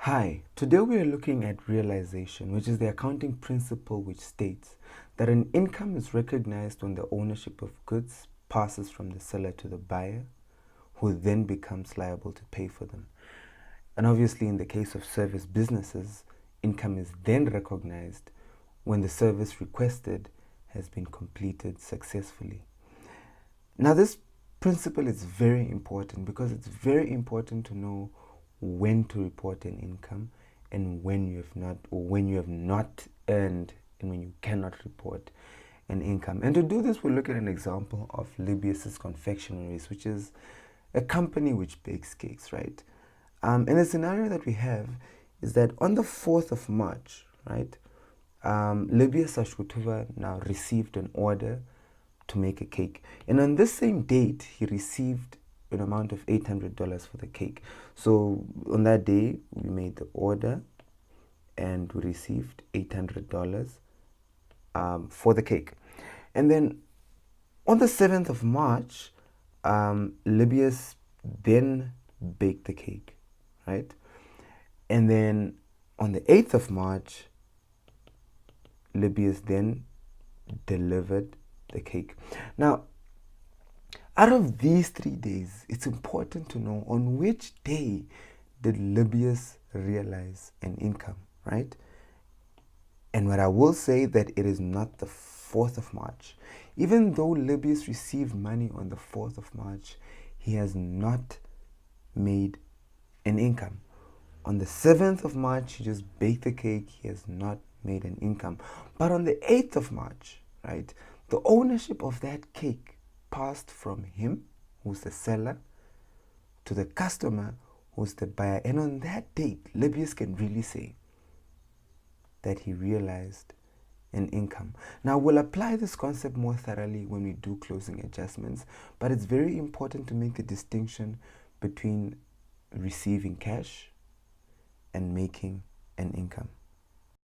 Hi, today we are looking at realization, which is the accounting principle which states that an income is recognized when the ownership of goods passes from the seller to the buyer, who then becomes liable to pay for them. And obviously, in the case of service businesses, income is then recognized when the service requested has been completed successfully. Now, this principle is very important because it's very important to know when to report an income and when you have not earned and when you cannot report an income. And to do this, we'll look at an example of Libius's Confectionaries, which is a company which bakes cakes, right? And the scenario that we have is that on the 4th of March, right, Libius Ashkutuva now received an order to make a cake. And on this same date, he received an amount of $800 for the cake. So on that day, we made the order and we received $800 for the cake. And then on the 7th of March, Libius then baked the cake, right? And then on the 8th of March, Libius then delivered the cake. Now, out of these 3 days, it's important to know on which day did Libius realize an income, right? And what I will say that it is not the 4th of March. Even though Libius received money on the 4th of March, he has not made an income. On the 7th of March, he just baked the cake. He has not made an income. But on the 8th of March, right, the ownership of that cake passed from him, who's the seller, to the customer, who's the buyer. And on that date, Libius can really say that he realized an income. Now, we'll apply this concept more thoroughly when we do closing adjustments, but it's very important to make the distinction between receiving cash and making an income.